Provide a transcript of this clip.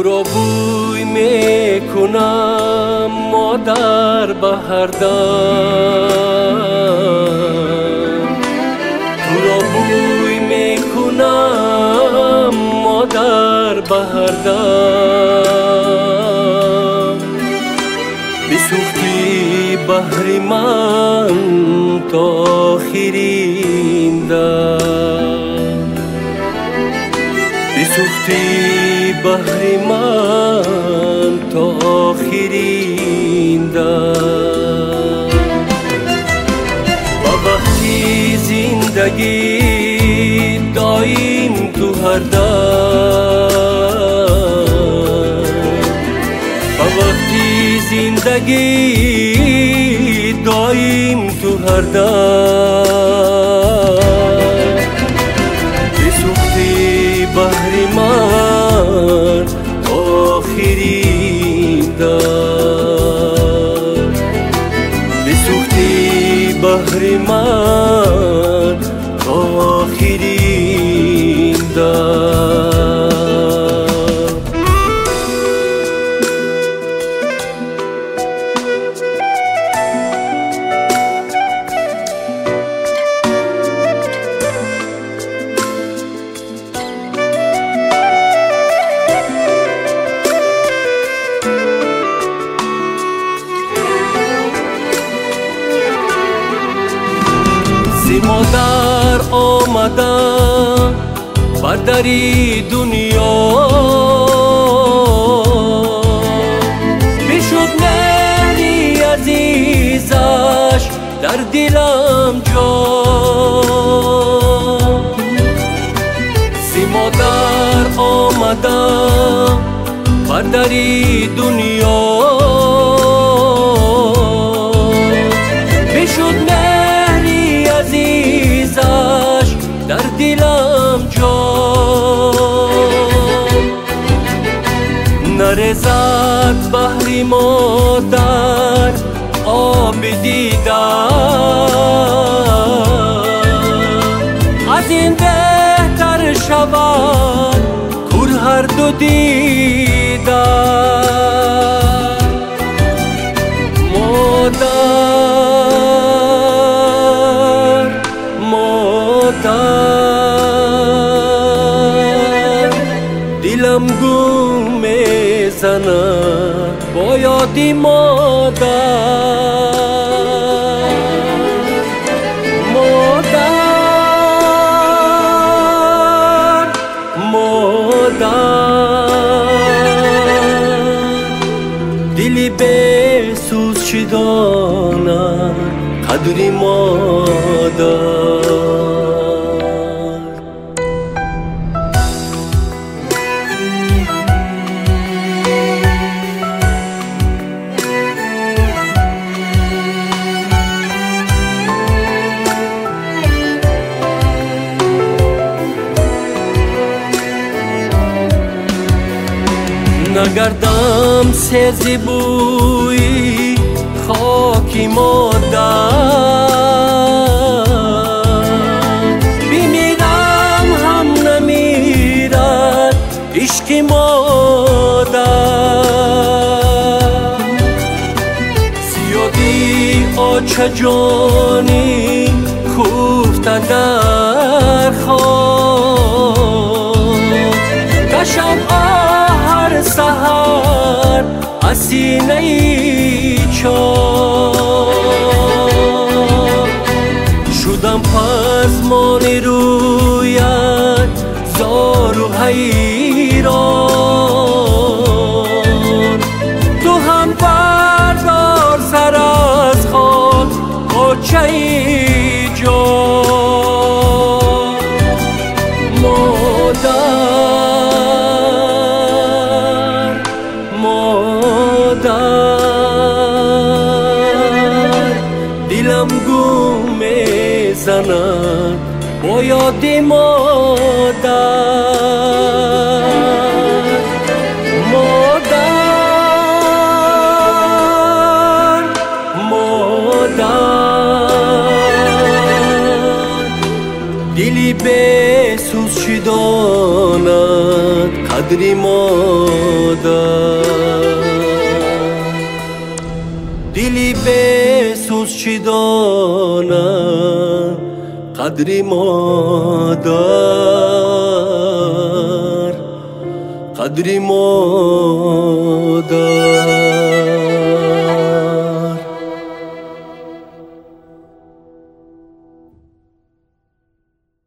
تو را بوی میکنم مادر بهردم، تو را بوی میکنم مادر بهردم. بسوختی بهر من تا آخرین دم، بسوختی بهر من تا آخرین دم. با وقتی زندگی دایم تو هر دم، با وقتی زندگی دایم تو هر دم. بسوختی بهر من آخرین دم، بسوختی بهر من آخرین دم. مادر آمدم بر دری دنیا، بشد مهری عزیزش در دلم جا. زی مادر آمدم بر دری دنیا، بشد عزیزش در دلم جا. نرزد بهر مادر آب دیدن، از این بهتر شود کور هر دو دیدن. دلم گم میزند با یاد مادر، مادر، مادر. دلی بسوز چی داند قدر مادر. نگردم سیزی بوی خاکی مادر، بمیرم هم نمیرد عشق مادر. زیادی آچه جانی کوفته در خواب، کشم هر سحر از سینه چار. شدم پزمان رویت زار و حیران، تو هم بردار سر از خاک آچه جان. مادر، مادر. دلم گم میزند با یاد مادر، مادر، مادر. دلی بسوز چی داند قدر مادر. چی دانم قدری مادر